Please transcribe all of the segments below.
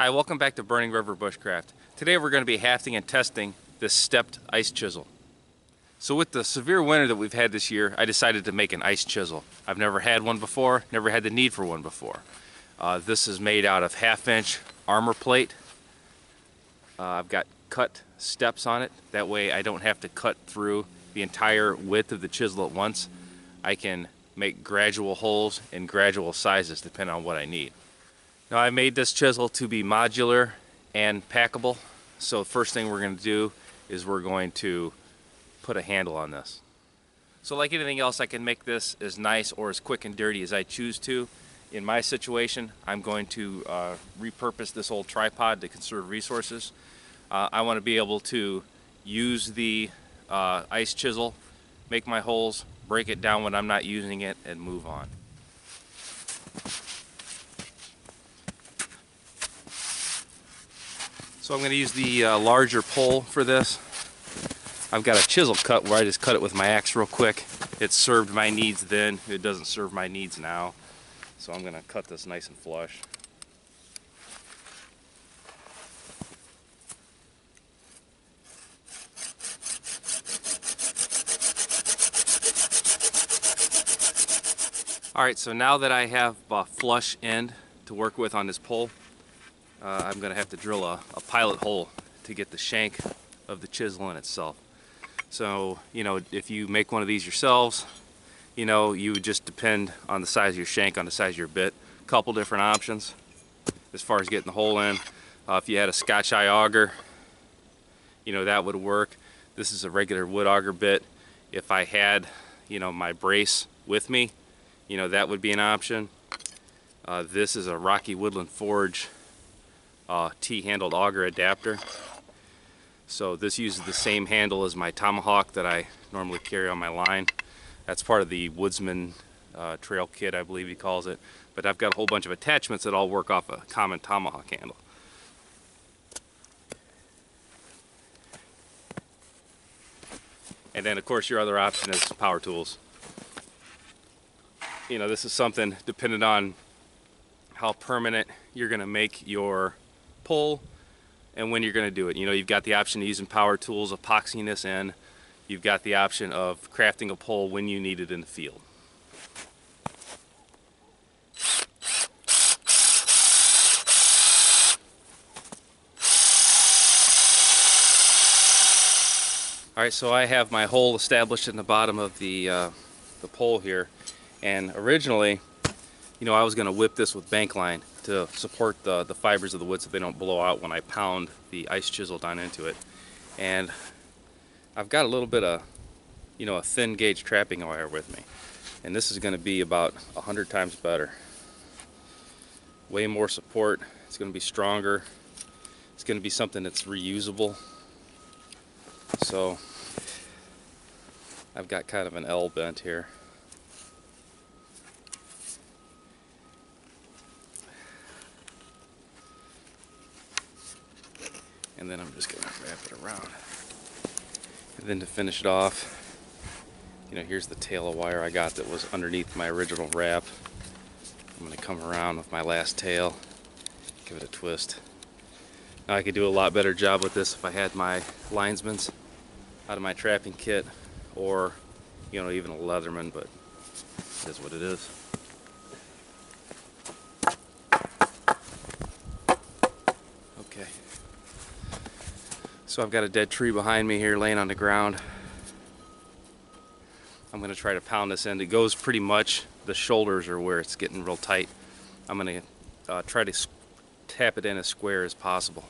Hi, welcome back to Burning River Bushcraft. Today we're going to be hafting and testing this stepped ice chisel. So with the severe winter that we've had this year, I decided to make an ice chisel. I've never had one before, never had the need for one before. This is made out of 1/2-inch armor plate. I've got cut steps on it. That way I don't have to cut through the entire width of the chisel at once. I can make gradual holes in gradual sizes depending on what I need. Now I made this chisel to be modular and packable. So the first thing we're going to do is we're going to put a handle on this. So like anything else, I can make this as nice or as quick and dirty as I choose to. In my situation, I'm going to repurpose this old tripod to conserve resources. I want to be able to use the ice chisel, make my holes, break it down when I'm not using it, and move on. So I'm going to use the larger pole for this. I've got a chisel cut where I just cut it with my axe real quick. It served my needs then, it doesn't serve my needs now. So I'm going to cut this nice and flush. Alright, so now that I have a flush end to work with on this pole, I'm going to have to drill a pilot hole to get the shank of the chisel in itself. So, if you make one of these yourselves, you would just depend on the size of your shank, on the size of your bit. A couple different options as far as getting the hole in. If you had a Scotch eye auger, that would work. This is a regular wood auger bit. If I had, my brace with me, that would be an option. This is a Rocky Woodland Forge T-handled auger adapter. So this uses the same handle as my tomahawk that I normally carry on my line. That's part of the woodsman trail kit, I believe he calls it. But I've got a whole bunch of attachments that all work off a common tomahawk handle. And then of course your other option is power tools. This is something dependent on how permanent you're going to make your pull and when you're going to do it. You've got the option of using power tools, epoxying this in. You've got the option of crafting a pole when you need it in the field. Alright, so I have my hole established in the bottom of the pole here, and originally I was going to whip this with bank line to support the fibers of the wood so they don't blow out when I pound the ice chisel down into it. And I've got a little bit of, a thin gauge trapping wire with me. And this is going to be about 100 times better. Way more support. It's going to be stronger. It's going to be something that's reusable. So I've got kind of an L bent here. And then I'm just going to wrap it around. And then to finish it off, here's the tail of wire I got that was underneath my original wrap. I'm going to come around with my last tail, give it a twist. Now I could do a lot better job with this if I had my linesman's out of my trapping kit, or even a Leatherman, but it is what it is. Okay. So I've got a dead tree behind me here laying on the ground. I'm going to try to pound this in. It goes pretty much, the shoulders are where it's getting real tight. I'm going to try to tap it in as square as possible.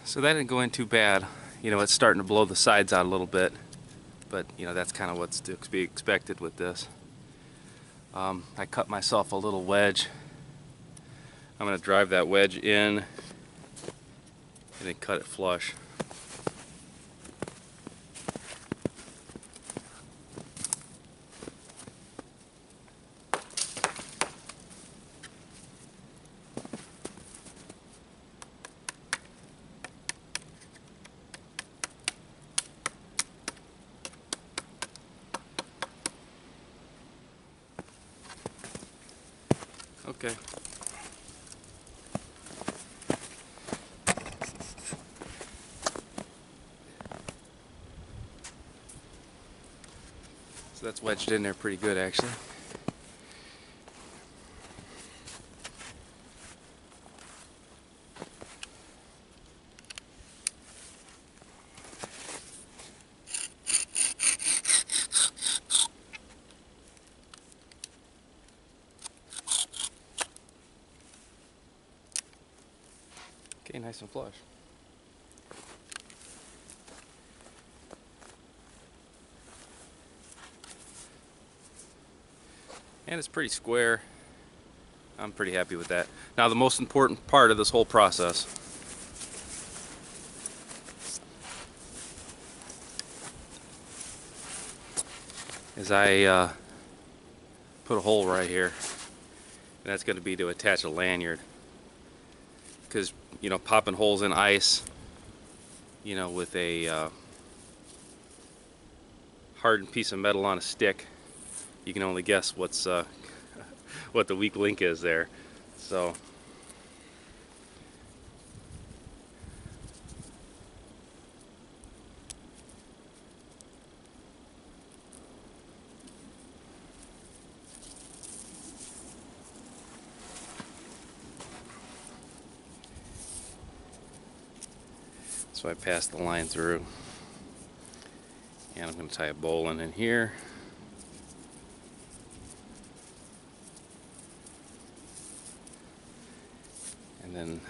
So that didn't go in too bad. It's starting to blow the sides out a little bit. but you know, that's kind of what's to be expected with this. I cut myself a little wedge. I'm going to drive that wedge in and then cut it flush. Okay. So that's wedged in there pretty good, actually. Okay, nice and flush. And it's pretty square. I'm pretty happy with that. Now the most important part of this whole process is I put a hole right here, and that's going to be to attach a lanyard. Because, you know, popping holes in ice, you know, with a hardened piece of metal on a stick, you can only guess what's what the weak link is there. So I passed the line through, and I'm going to tie a bowline in here. And then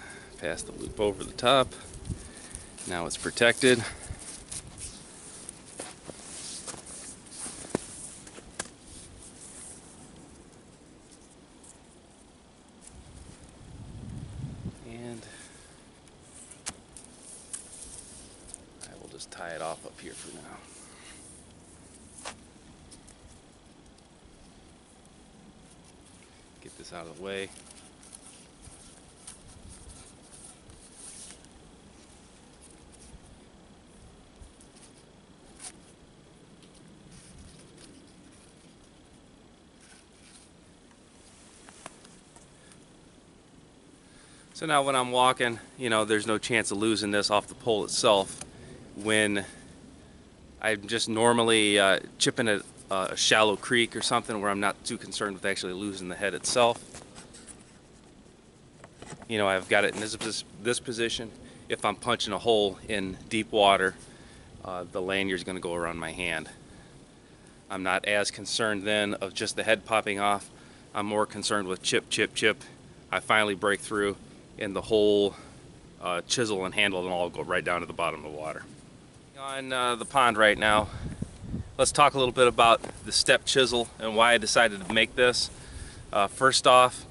pass the loop over the top. Now it's protected. And I will just tie it off up here for now. Get this out of the way. So now when I'm walking, you know, there's no chance of losing this off the pole itself. When I'm just normally chipping a shallow creek or something where I'm not too concerned with actually losing the head itself. You know, I've got it in this position. If I'm punching a hole in deep water, the lanyard's going to go around my hand. I'm not as concerned then of just the head popping off. I'm more concerned with chip, chip, chip. I finally break through, and the whole chisel and handle and all go right down to the bottom of the water. On the pond right now, let's talk a little bit about the Step Chisel and why I decided to make this. First off,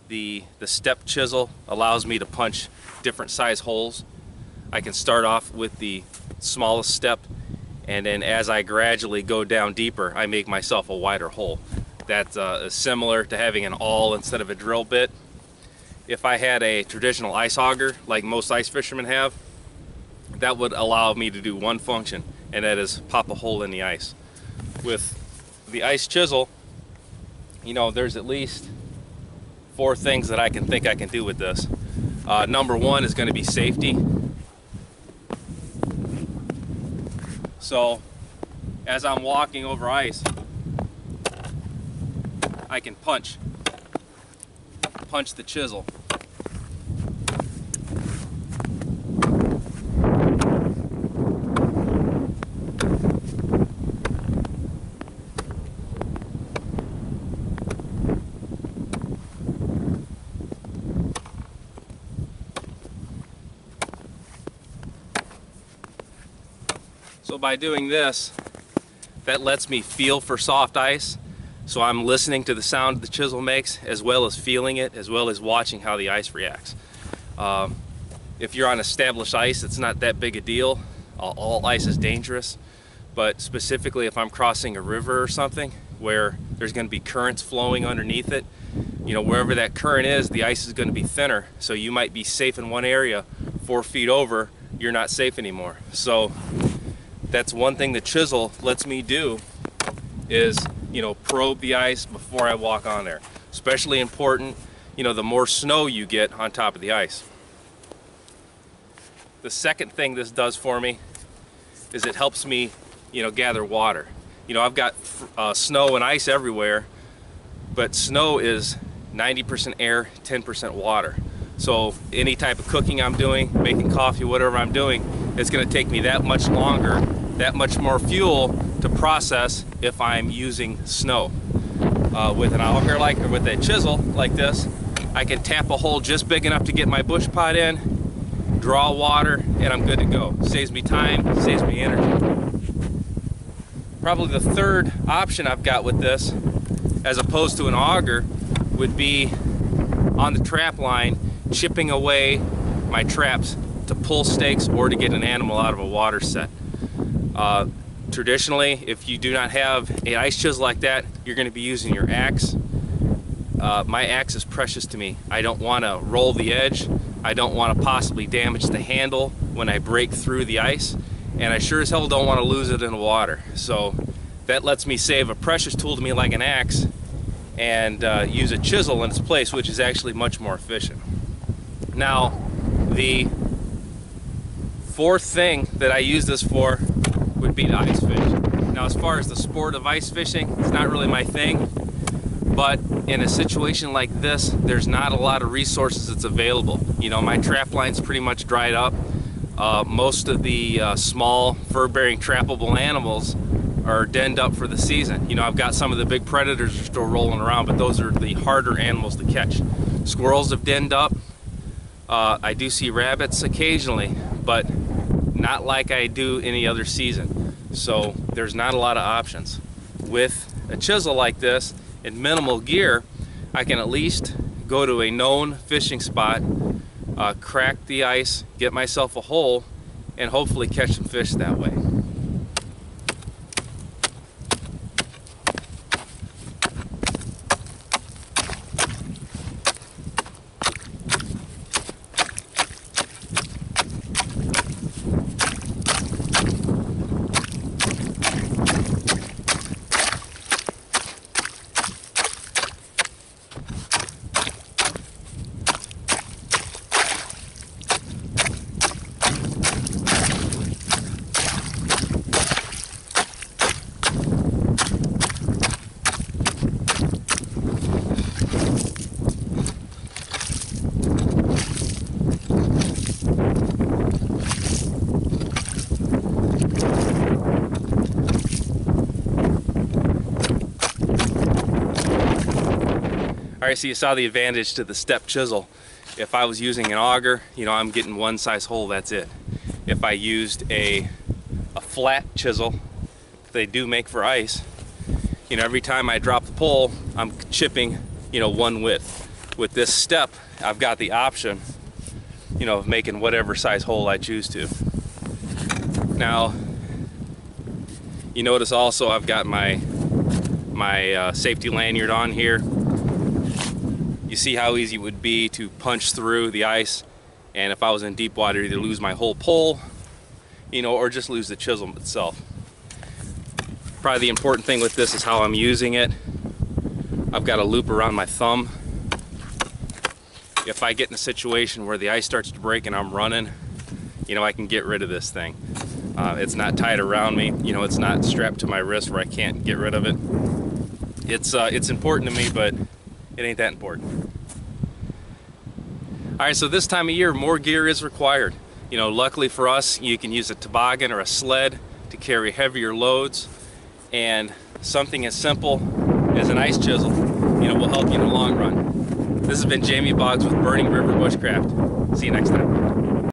the Step Chisel allows me to punch different size holes. I can start off with the smallest step, and then as I gradually go down deeper, I make myself a wider hole. That's similar to having an awl instead of a drill bit. If I had a traditional ice auger, like most ice fishermen have, that would allow me to do one function, and that is pop a hole in the ice. With the Ice Chisel, you know, there's at least 4 things that I can do with this. Number one is going to be safety. So as I'm walking over ice, I can punch the chisel. So by doing this, That lets me feel for soft ice, so I'm listening to the sound the chisel makes, as well as feeling it, as well as watching how the ice reacts. If you're on established ice, it's not that big a deal. All ice is dangerous, but specifically if I'm crossing a river or something where there's going to be currents flowing underneath it, you know, wherever that current is, the ice is going to be thinner, so you might be safe in one area. 4 feet over, you're not safe anymore. So that's one thing the chisel lets me do, is, you know, probe the ice before I walk on there. Especially important, you know, the more snow you get on top of the ice. The second thing this does for me is it helps me, you know, gather water. You know, I've got snow and ice everywhere, but snow is 90% air, 10% water. So any type of cooking I'm doing, making coffee, whatever I'm doing, it's going to take me that much longer, that much more fuel to process if I'm using snow. With an auger or with a chisel like this, I can tap a hole just big enough to get my bush pot in, draw water, and I'm good to go. Saves me time, saves me energy. Probably the third option I've got with this, as opposed to an auger, would be on the trap line, chipping away my traps to pull stakes or to get an animal out of a water set. Traditionally, if you do not have an ice chisel like that, you're going to be using your axe. My axe is precious to me. I don't want to roll the edge. I don't want to possibly damage the handle when I break through the ice, and I sure as hell don't want to lose it in the water. So that lets me save a precious tool to me like an axe and use a chisel in its place, which is actually much more efficient. Now, the fourth thing that I use this for would be to ice fish. Now, as far as the sport of ice fishing, it's not really my thing, but in a situation like this, there's not a lot of resources that's available. You know, my trap line's pretty much dried up. Most of the small fur-bearing trappable animals are denned up for the season. You know, I've got some of the big predators are still rolling around, but those are the harder animals to catch. Squirrels have denned up. I do see rabbits occasionally, but not like I do any other season. So there's not a lot of options. With a chisel like this, in minimal gear, I can at least go to a known fishing spot, crack the ice, get myself a hole, and hopefully catch some fish that way. Alright, so you saw the advantage to the Step Chisel. If I was using an auger, you know, I'm getting one size hole, that's it. If I used a flat chisel, they do make for ice, you know, every time I drop the pole, I'm chipping, you know, one width. With this Step, I've got the option, you know, of making whatever size hole I choose to. Now, you notice also I've got my safety lanyard on here. You see how easy it would be to punch through the ice, and if I was in deep water, either lose my whole pole, you know, or just lose the chisel itself. Probably the important thing with this is how I'm using it. I've got a loop around my thumb. If I get in a situation where the ice starts to break and I'm running, you know, I can get rid of this thing. It's not tied around me, you know, it's not strapped to my wrist where I can't get rid of it. It's important to me, but it ain't that important. Alright, so this time of year, more gear is required. You know, luckily for us, you can use a toboggan or a sled to carry heavier loads, and something as simple as an ice chisel, you know, will help you in the long run. This has been Jamie Boggs with Burning River Bushcraft. See you next time.